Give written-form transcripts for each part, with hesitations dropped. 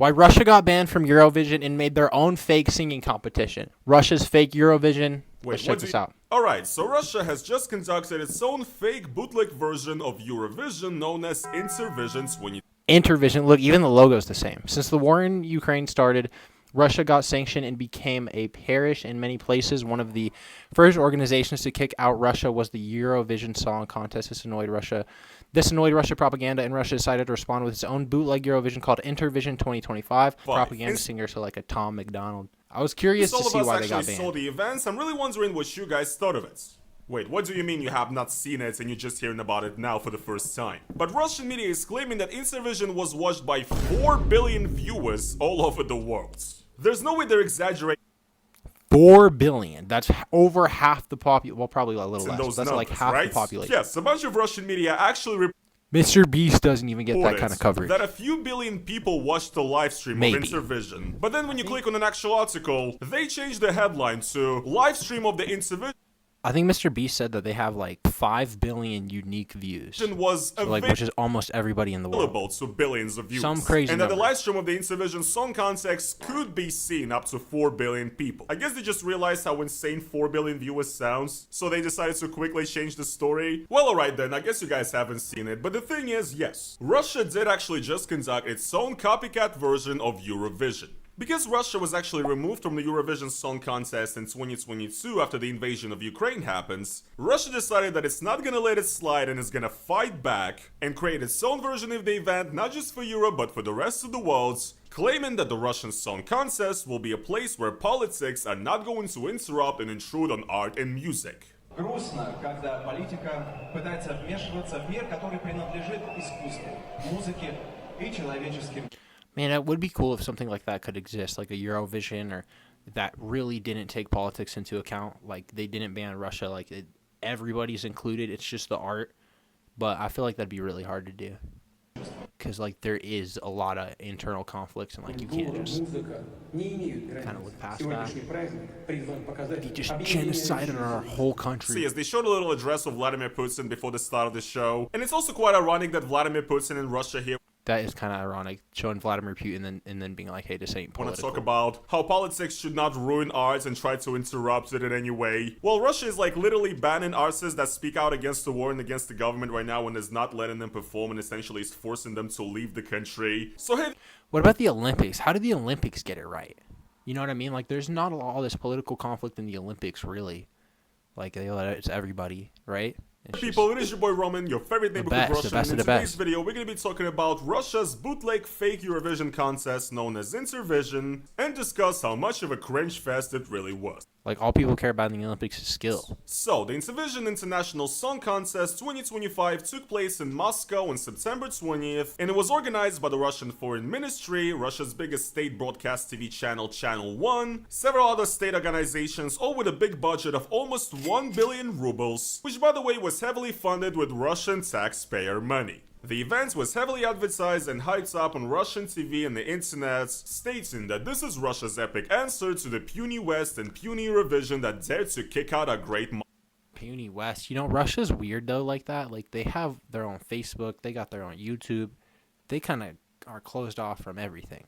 Why Russia got banned from Eurovision and made their own fake singing competition. Russia's fake Eurovision. Let's check this out. Alright, so Russia has just conducted its own fake bootleg version of Eurovision known as Intervision 20. Intervision. Look, even the logo's the same. Since the war in Ukraine started, Russia got sanctioned and became a parish in many places. One of the first organizations to kick out Russia was the Eurovision Song Contest. This annoyed Russia propaganda, and Russia decided to respond with its own bootleg Eurovision called Intervision 2025. Propaganda singer, so like a Tom McDonald. I was curious to see why they got banned. Saw the events. I'm really wondering what you guys thought of it. Wait, what do you mean you have not seen it and you're just hearing about it now for the first time? But Russian media is claiming that Intervision was watched by 4 billion viewers all over the world. There's no way they're exaggerating. 4 billion. That's over half the population. Well, probably a little less. That's numbers, like half right? the population. Yes, a bunch of Russian media actually Mr. Beast doesn't even get that kind of coverage. That a few billion people watched the live stream of Intervision. But then when you click on an actual article, they changed the headline to live stream of the Intervision. I think Mr. Beast said that they have like 5 billion unique views. Which is almost everybody in the world. To billions of views. Some crazy And number. that the live stream of the Intervision Song Contest could be seen up to 4 billion people. I guess they just realized how insane 4 billion viewers sounds, so they decided to quickly change the story. Well, alright then, I guess you guys haven't seen it, but the thing is, yes, Russia did actually just conduct its own copycat version of Eurovision. Because Russia was actually removed from the Eurovision Song Contest in 2022 after the invasion of Ukraine happens, Russia decided that it's not gonna let it slide and is gonna fight back and create its own version of the event, not just for Europe but for the rest of the world, claiming that the Russian Song Contest will be a place where politics are not going to interrupt and intrude on art and music. Грустно, когда политика пытается вмешиваться в мир, который принадлежит искусству, музыке и человеческим. Man, it would be cool if something like that could exist, like a Eurovision, or that really didn't take politics into account. Like, they didn't ban Russia. Like, everybody's included. It's just the art. But I feel like that'd be really hard to do. Because, like, there is a lot of internal conflicts, and, like, you can't just kind of look past that. He just genocided our whole country. See, as they showed a little address of Vladimir Putin before the start of the show. And it's also quite ironic that Vladimir Putin and Russia here that is kind of ironic, showing Vladimir Putin and then being like, hey, this ain't political. Want to talk about how politics should not ruin art and try to interrupt it in any way. Well, Russia is like literally banning artists that speak out against the war and against the government right now and is not letting them perform and essentially is forcing them to leave the country. So hey, what about the Olympics? How did the Olympics get it right? You know what I mean? Like, there's not all this political conflict in the Olympics, really. Like, it's everybody, right? People, it is your boy Roman, your favorite neighborhood Russian, and in today's video we're going to be talking about Russia's bootleg fake Eurovision contest known as Intervision, and discuss how much of a cringe fest it really was. Like, all people care about in the Olympics is skill. So, the Intervision International Song Contest 2025 took place in Moscow on September 20th, and it was organized by the Russian Foreign Ministry, Russia's biggest state broadcast TV channel, Channel 1, several other state organizations, all with a big budget of almost 1 billion rubles, which by the way was heavily funded with Russian taxpayer money. The event was heavily advertised and hyped up on Russian TV and the internet, stating that this is Russia's epic answer to the puny West and puny Eurovision that dared to kick out a great puny West. You know, Russia's weird though like that. Like, they have their own Facebook, they got their own YouTube. They kind of are closed off from everything.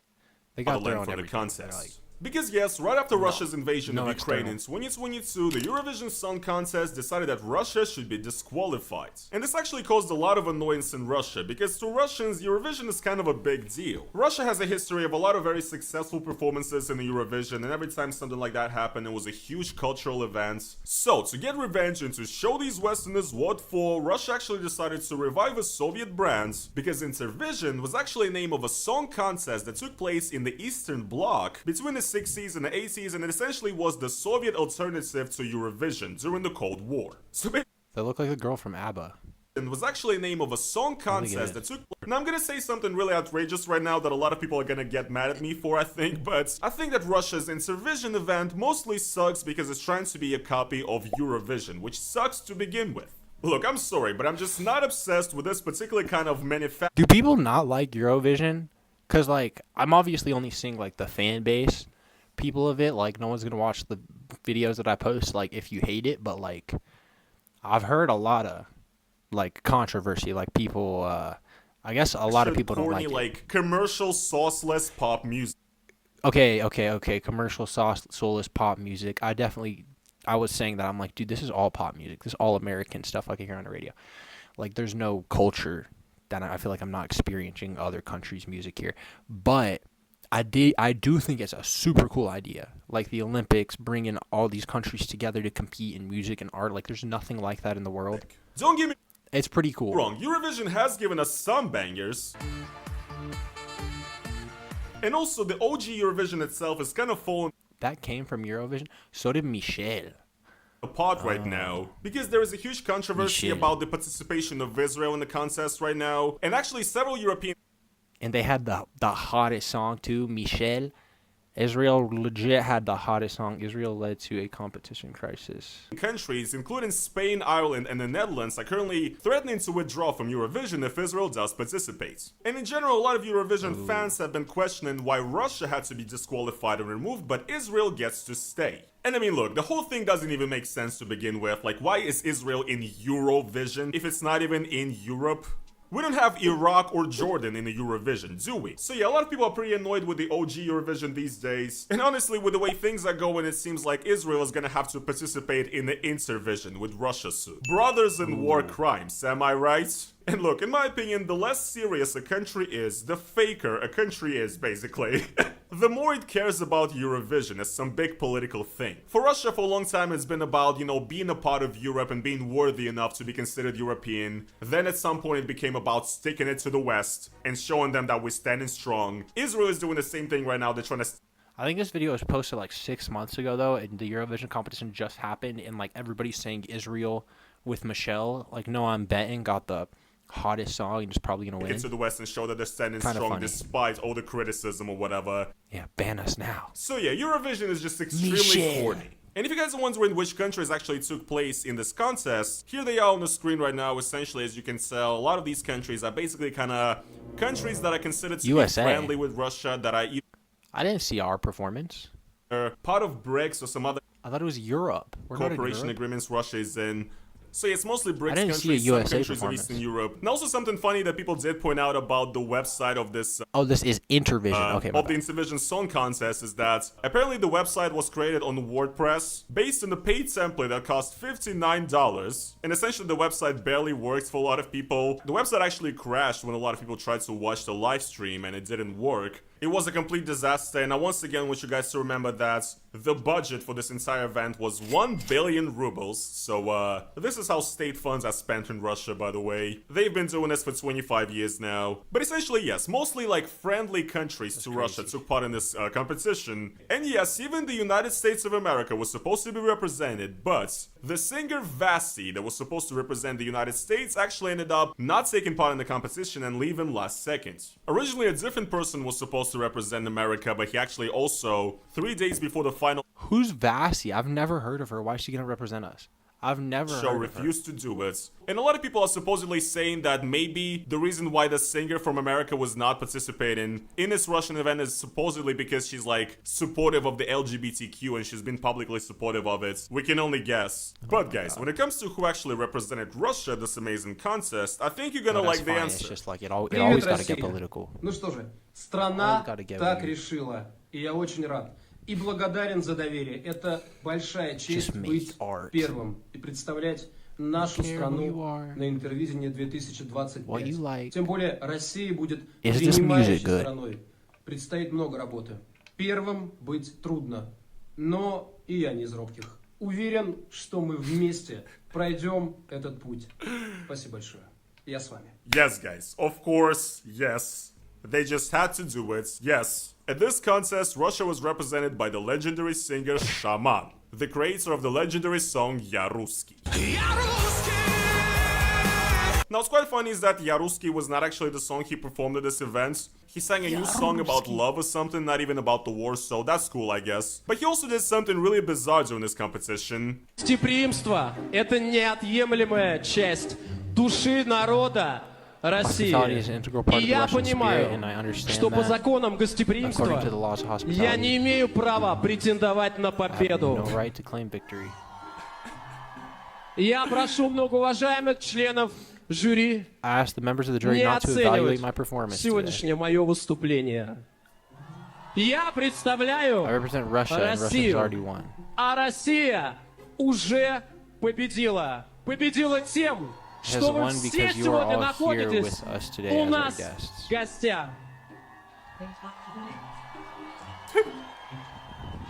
They got their own everything. Contest. Because yes, right after Russia's invasion of Ukraine in 2022, the Eurovision Song Contest decided that Russia should be disqualified. And this actually caused a lot of annoyance in Russia, because to Russians, Eurovision is kind of a big deal. Russia has a history of a lot of very successful performances in the Eurovision, and every time something like that happened, it was a huge cultural event. So, to get revenge and to show these Westerners what for, Russia actually decided to revive a Soviet brand, because Intervision was actually the name of a song contest that took place in the Eastern Bloc between the 60s and the 80s, and it essentially was the Soviet alternative to Eurovision during the Cold War. So they look like the girl from ABBA. It was actually the name of a song contest that took place. Now I'm gonna say something really outrageous right now that a lot of people are gonna get mad at me for, I think, but I think that Russia's Intervision event mostly sucks because it's trying to be a copy of Eurovision, which sucks to begin with. Look, I'm sorry, but I'm just not obsessed with this particular kind of manufacturing. Do people not like Eurovision? Because, like, I'm obviously only seeing, like, the fan base people of it. Like, no one's gonna watch the videos that I post, like, if you hate it. But, like, I've heard a lot of, like, controversy. Like, people I guess a lot of people don't corny, like it. like commercial sauceless pop music. Okay. Commercial soulless pop music. I was saying that I'm like, dude, this is all pop music. This is all American stuff I can hear on the radio. Like, there's no culture that I feel like I'm not experiencing other countries' music here. But I do think it's a super cool idea. Like the Olympics, bringing all these countries together to compete in music and art. Like, there's nothing like that in the world. Don't get me It's pretty cool. wrong, Eurovision has given us some bangers. And also, the OG Eurovision itself is kind of falling That came from Eurovision. So did Michelle. apart right now, because there is a huge controversy Michelle. about the participation of Israel in the contest right now, and actually several European And they had the hottest song too, Michelle. Israel legit had the hottest song. Israel led to a competition crisis. countries, including Spain, Ireland, and the Netherlands, are currently threatening to withdraw from Eurovision if Israel does participate. And in general, a lot of Eurovision fans have been questioning why Russia had to be disqualified and removed, but Israel gets to stay. And I mean, look, the whole thing doesn't even make sense to begin with. Like, why is Israel in Eurovision if it's not even in Europe? We don't have Iraq or Jordan in the Eurovision, do we? So yeah, a lot of people are pretty annoyed with the OG Eurovision these days. And honestly, with the way things are going, it seems like Israel is gonna have to participate in the Intervision with Russia soon. Brothers in war crimes, am I right? And look, in my opinion, the less serious a country is, the faker a country is, basically. The more it cares about Eurovision as some big political thing. For Russia, for a long time, it's been about, you know, being a part of Europe and being worthy enough to be considered European. Then at some point, it became about sticking it to the West and showing them that we're standing strong. Israel is doing the same thing right now. They're trying to I think this video was posted like 6 months ago though, and the Eurovision competition just happened, and like everybody's saying Israel with Michelle. Like, no, I'm betting got the hottest song and is probably gonna win. to the West and show that they're standing Kinda strong funny. despite all the criticism or whatever. Yeah, ban us now. So yeah, Eurovision is just extremely Michelle. corny. And if you guys are wondering which countries actually took place in this contest, here they are on the screen right now. Essentially, as you can tell, a lot of these countries are basically kind of countries that are considered to USA. be friendly with Russia, that are I didn't see our performance. either part of BRICS or some other I thought it was Europe. We're not in cooperation Europe. agriments Russia is in. So yeah, it's mostly BRICS didn't see a countries, some USA countries of performance. Eastern Europe. And also something funny that people did point out about the website of this Oh, this is Intervision. Okay, my of the bad. Intervision Song Contest is that apparently the website was created on WordPress based on a paid template that cost $59, and essentially the website barely worked for a lot of people. The website actually crashed when a lot of people tried to watch the live stream and it didn't work. It was a complete disaster, and I once again want you guys to remember that the budget for this entire event was 1 billion rubles. So this is how state funds are spent in Russia, by the way. They've been doing this for 25 years now. But essentially, yes, mostly like friendly countries to Russia took part in this competition. And yes, even the United States of America was supposed to be represented, but the singer Vasi that was supposed to represent the United States actually ended up not taking part in the competition and leaving last second. Originally, a different person was supposed to represent America, but he actually also, 3 days before the final Who's Vasi? I've never heard of her. Why is she gonna represent us? I've never show heard of her. refused to do it. And a lot of people are supposedly saying that maybe the reason why the singer from America was not participating in this Russian event is supposedly because she's like supportive of the LGBTQ and she's been publicly supportive of it. We can only guess. But guys, when it comes to who actually represented Russia at this amazing contest, I think you're gonna That's like the fine. It's answer. just like it always Привет, got to get Россия. political. Ну что же, страна Always gotta get так weird. решила, и я очень рад. И благодарен за доверие. Это большая честь Just make быть art. первым и представлять нашу care who you страну are, на Интервизине 2025. what you like. Тем более Россия будет Is this принимающей music good? страной. Предстоит много работы. Первым быть трудно, но и я не из робких. Уверен, что мы вместе пройдем этот путь. Спасибо большое. Я с вами. Yes, guys. Of course, yes. They just had to do it. Yes. At this contest, Russia was represented by the legendary singer Shaman, the creator of the legendary song Ya Ruski. Now, what's quite funny is that Ya Ruski was not actually the song he performed at this event. He sang a new song about love or something, not even about the war, so that's cool, I guess. But he also did something really bizarre during this competition. Гостеприимство – это неотъемлемая часть души народа Hospitality is an России. integral part И of the я Russian spirit, and I понимаю, understand что по that. законам According гостеприимства to the laws of я hospitality, не имею права претендовать на I have победу. no right to claim victory. Я прошу многоуважаемых членов жюри I asked the members of the jury не not to evaluate оценивать my performance today. сегодняшнее мое выступление. Я I представляю represent Russia, and Russia's Россию, already won. а Россия уже победила. Победила тем, Has что вы won все because you are сегодня all here находитесь with us today у as our нас guests. в гостях.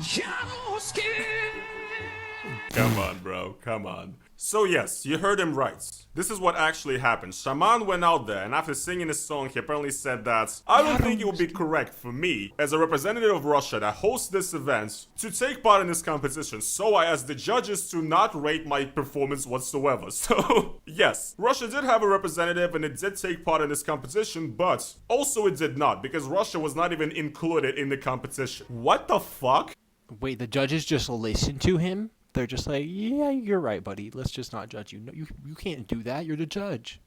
Я русский! Come on, bro. Come on. So yes, you heard him right. This is what actually happened. Shaman went out there, and after singing his song, he apparently said that, I don't think it would be correct for me, as a representative of Russia that hosts this event, to take part in this competition, so I asked the judges to not rate my performance whatsoever. So, yes, Russia did have a representative and it did take part in this competition, but also it did not, because Russia was not even included in the competition. What the fuck? Wait, the judges just listen to him? They're just like, yeah, you're right, buddy. Let's just not judge you. No, you can't do that. You're the judge.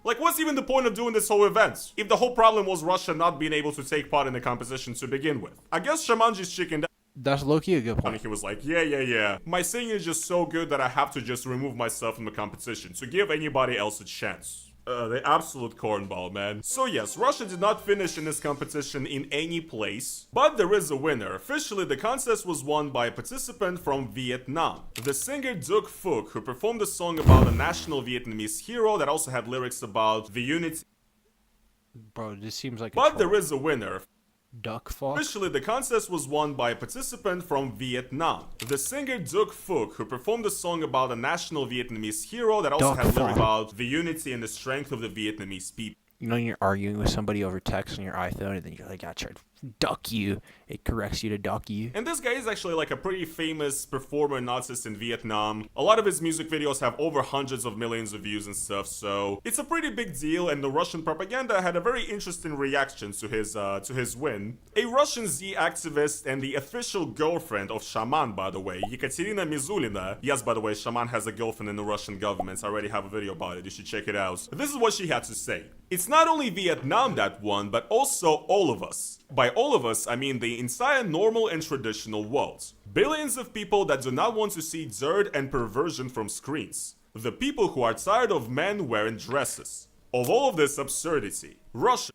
Like, what's even the point of doing this whole event? If the whole problem was Russia not being able to take part in the competition to begin with. I guess Shamanji's chickened out That's low-key a good and point. he was like, yeah. My singing is just so good that I have to just remove myself from the competition to give anybody else a chance. The absolute cornball, man. So yes, Russia did not finish in this competition in any place, but there is a winner. Officially, the contest was won by a participant from Vietnam. The singer Duc Phuc, who performed a song about a national Vietnamese hero that also had lyrics about the unity. Bro, this seems like a But there troll. is a winner. Duck fuck? Officially, the contest was won by a participant from Vietnam. The singer Duc Phuc, who performed a song about a national Vietnamese hero that also Duc had lyrics Phuc. about the unity and the strength of the Vietnamese people. You know, you're arguing with somebody over text on your iPhone, and then you're like, I tried to duck you. It corrects you to duck you. And this guy is actually like a pretty famous performer and artist in Vietnam. A lot of his music videos have over hundreds of millions of views and stuff, so it's a pretty big deal, and the Russian propaganda had a very interesting reaction to his win. A Russian Z activist and the official girlfriend of Shaman, by the way, Yekaterina Mizulina. Yes, by the way, Shaman has a girlfriend in the Russian government. I already have a video about it. You should check it out. This is what she had to say. It's not only Vietnam that won, but also all of us. By all of us, I mean the entire normal and traditional world. Billions of people that do not want to see dirt and perversion from screens. The people who are tired of men wearing dresses. Of all of this absurdity, Russia.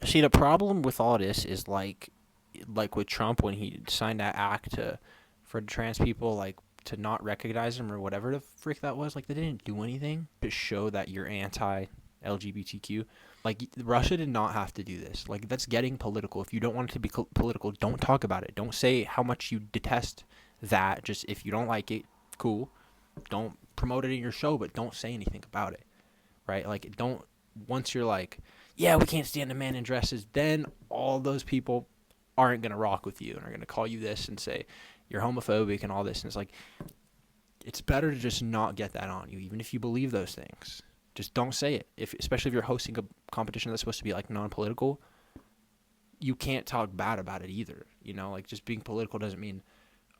See, the problem with all this is like with Trump when he signed that act for trans people, like, to not recognize them or whatever the frick that was. Like, they didn't do anything to show that you're anti-LGBTQ. Like, Russia did not have to do this. Like, that's getting political. If you don't want it to be political, don't talk about it. Don't say how much you detest that. Just, if you don't like it, cool. Don't promote it in your show, but don't say anything about it. Right? Like, don't, once you're like, yeah, we can't stand a man in dresses, then all those people aren't going to rock with you and are going to call you this and say you're homophobic and all this. And it's like, it's better to just not get that on you, even if you believe those things. Just don't say it. Especially if you're hosting a competition that's supposed to be like non-political, you can't talk bad about it either. You know, like, just being political doesn't mean,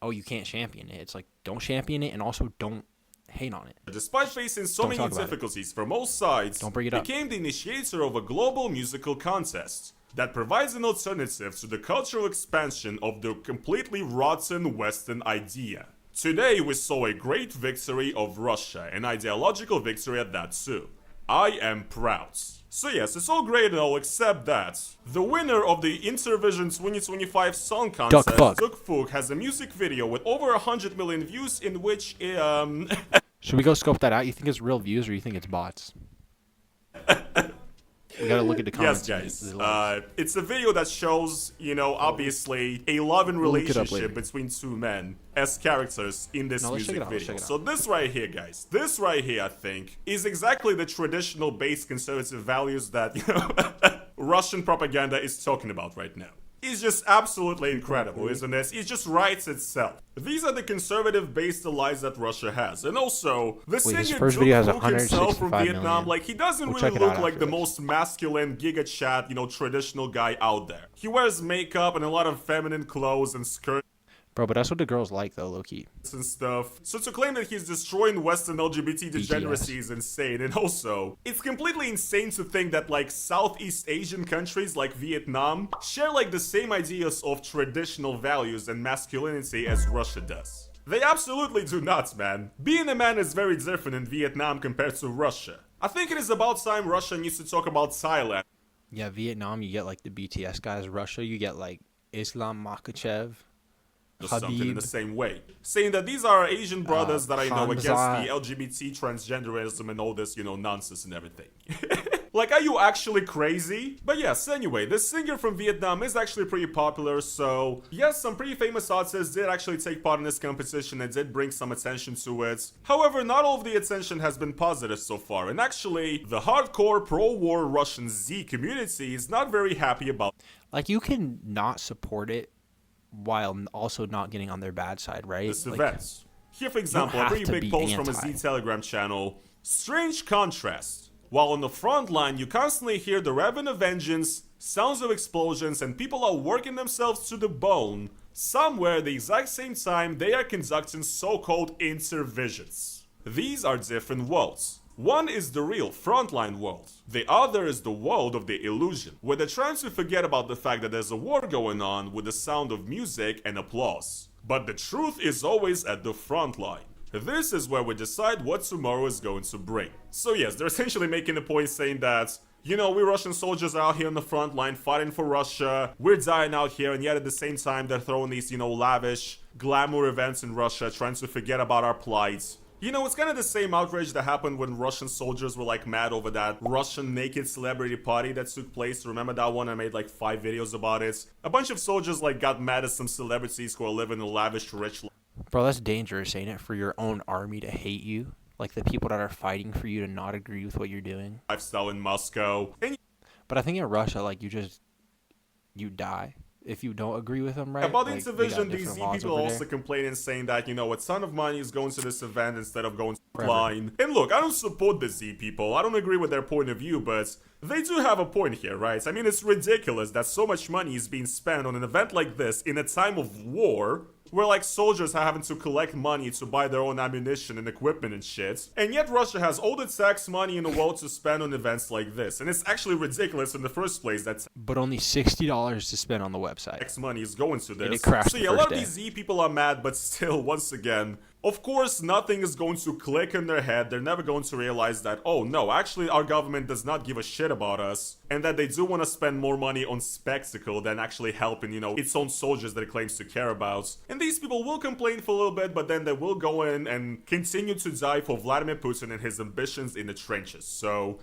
oh, you can't champion it. It's like, don't champion it, and also don't hate on it. Despite facing so Don't many talk about it. difficulties from all sides, Don't bring it up. became the initiator of a global musical contest that provides an alternative to the cultural expansion of the completely rotten Western idea. Today we saw a great victory of Russia, an ideological victory at that too. I am proud. So yes, it's all great and all except that the winner of the Intervision 2025 song contest, Duc Phuc, has a music video with over 100 million views in which Should we go scope that out? You think it's real views or you think it's bots? We gotta look at the Yes, comments. guys. It's a video that shows, you know, obviously a love and We'll look it up relationship later. between two men as characters in this No, let's check music it out, let's video. check it So this right here, guys, this right here, I think, is exactly the traditional base conservative values that, you know, Russian propaganda is talking about right now. It's just absolutely incredible, isn't it? It just writes itself. These are the conservative-based allies that Russia has. And also, the Wait, his singer first Duc video has Phuc himself from 165 Vietnam, million. like, he doesn't We'll really check it look out like after the this. most masculine, giga chat, you know, traditional guy out there. He wears makeup and a lot of feminine clothes and skirts Bro, but that's what the girls like, though, low-key. and stuff. So to claim that he's destroying Western LGBT degeneracy is insane. And also, it's completely insane to think that like Southeast Asian countries like Vietnam share like the same ideas of traditional values and masculinity as Russia does. They absolutely do not, man. Being a man is very different in Vietnam compared to Russia. I think it is about time Russia needs to talk about Thailand. Yeah, Vietnam, you get like the BTS guys. Russia, you get like Islam Makhachev, Or something in Habib. the same way, saying that these are Asian brothers that I know against Hamza. the LGBT transgenderism and all this, nonsense and everything. Like, are you actually crazy? But yes, anyway, this singer from Vietnam is actually pretty popular, so yes, some pretty famous artists did actually take part in this competition and did bring some attention to it. However, not all of the attention has been positive so far, and actually, the hardcore pro-war Russian Z community is not very happy about Like, you can not support it while also not getting on their bad side, right? this Like, event. Here, for example, a have pretty to big be post from a anti. Z Telegram channel. Strange contrast. While on the front line, you constantly hear the raven of vengeance, sounds of explosions, and people are working themselves to the bone, somewhere at the exact same time they are conducting so-called intervisions. These are different worlds. One is the real frontline world. The other is the world of the illusion, where they're trying to forget about the fact that there's a war going on with the sound of music and applause. But the truth is always at the front line. This is where we decide what tomorrow is going to bring. So yes, they're essentially making a point saying that, we Russian soldiers are out here on the front line fighting for Russia, we're dying out here, and yet at the same time they're throwing these, lavish, glamour events in Russia, trying to forget about our plight. It's kind of the same outrage that happened when Russian soldiers were like mad over that Russian naked celebrity party that took place. Remember that one? I made like 5 videos about it. A bunch of soldiers like got mad at some celebrities who are living a lavish, rich Bro, that's dangerous, ain't it? For your own army to hate you. Like, the people that are fighting for you to not agree with what you're doing. lifestyle in Moscow. And But I think in Russia, like, you die if you don't agree with them, right? about Like, the they got intervision, these different Z laws people are over also there. complaining, saying that, a ton of money is going to this event instead of going to Forever. line. And look, I don't support the Z people. I don't agree with their point of view, but they do have a point here, right? I mean, it's ridiculous that so much money is being spent on an event like this in a time of war, where like soldiers are having to collect money to buy their own ammunition and equipment and shit. And yet Russia has all the tax money in the world to spend on events like this. And it's actually ridiculous in the first place that But only $60 to spend on the website. tax money is going to this. it crashed So the yeah, a first lot of day. these Z people are mad, but still, once again, of course, nothing is going to click in their head. They're never going to realize that, oh no, actually our government does not give a shit about us, and that they do want to spend more money on spectacle than actually helping, its own soldiers that it claims to care about. And these people will complain for a little bit, but then they will go in and continue to die for Vladimir Putin and his ambitions in the trenches. So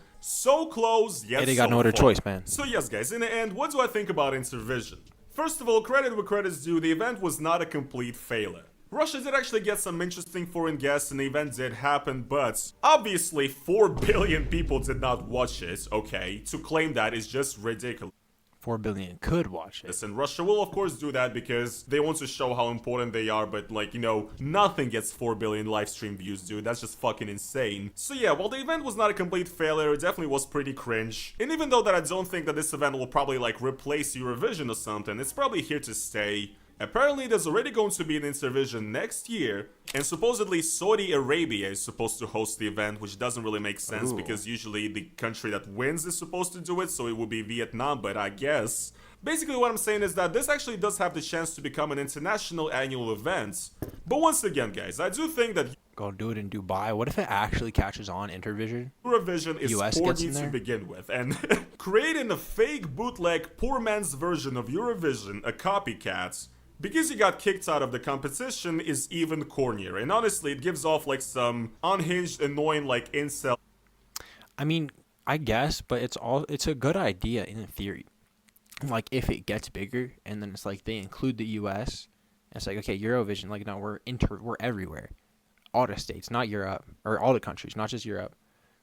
close, yet Hey, they got so no other far. choice, man. So yes, guys, in the end, what do I think about Intervision? First of all, credit where credit's due, the event was not a complete failure. Russia did actually get some interesting foreign guests and the event did happen, but obviously 4 billion people did not watch it, okay? To claim that is just ridiculous. 4 billion could watch it. And Russia will of course do that because they want to show how important they are, but like, nothing gets 4 billion live stream views, dude. That's just fucking insane. So yeah, while the event was not a complete failure, it definitely was pretty cringe. And even though that I don't think that this event will probably like replace Eurovision or something, it's probably here to stay. Apparently there's already going to be an Intervision next year, and supposedly Saudi Arabia is supposed to host the event, which doesn't really make sense Ooh. because usually the country that wins is supposed to do it, so it would be Vietnam, but I guess. Basically what I'm saying is that this actually does have the chance to become an international annual event. But once again, guys, I do think that Go do it in Dubai. What if it actually catches on, Intervision? Eurovision is US corny gets in to there? begin with, and creating a fake bootleg poor man's version of Eurovision, a copycat, because you got kicked out of the competition is even cornier, and honestly it gives off like some unhinged, annoying like incel I mean, I guess, but it's a good idea in theory. Like, if it gets bigger and then it's like they include the US, and it's like, okay, Eurovision, like, no, we're everywhere. All the states, not Europe, or all the countries, not just Europe.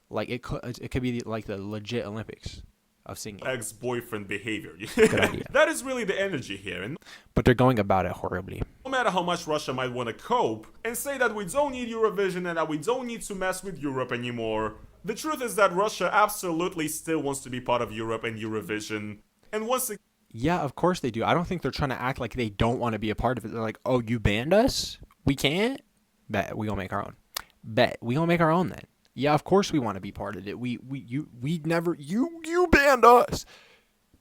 Like, it could be like the legit Olympics of singing. ex-boyfriend behavior. idea. That is really the energy here, and But they're going about it horribly. no matter how much Russia might want to cope and say that we don't need Eurovision and that we don't need to mess with Europe anymore, the truth is that Russia absolutely still wants to be part of Europe and Eurovision. And once again, Yeah, of course they do. I don't think they're trying to act like they don't want to be a part of it. They're like, oh, you banned us? We can't? Bet we gonna make our own. Bet we gonna make our own then. Yeah, of course we want to be part of it. You banned us.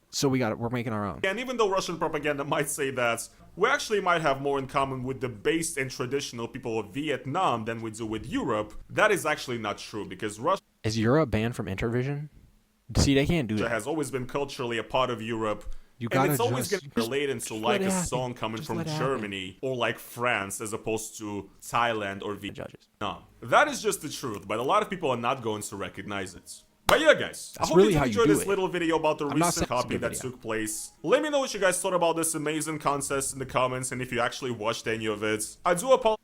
So we're making our own. and even though Russian propaganda might say that we actually might have more in common with the based and traditional people of Vietnam than we do with Europe, that is actually not true because Russia Is Europe banned from Intervision? See, they can't do that. has always been culturally a part of Europe. You And gotta it's always just- going to relate into just like let it a happen. song coming Just from let it happen. Germany or like France as opposed to Thailand or Vietnam. Judges. No, that is just the truth, but a lot of people are not going to recognize it. But yeah, guys, I That's hope really you how did you enjoy do this it. little video about the I'm not recent saying it's a copy good that video. took place. Let me know what you guys thought about this amazing contest in the comments and if you actually watched any of it. I do apologize.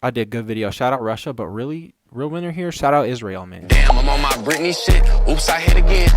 I did good video. Shout out Russia, but really, real winner here. Shout out Israel, man. Damn, I'm on my Britney shit. Oops, I hit again.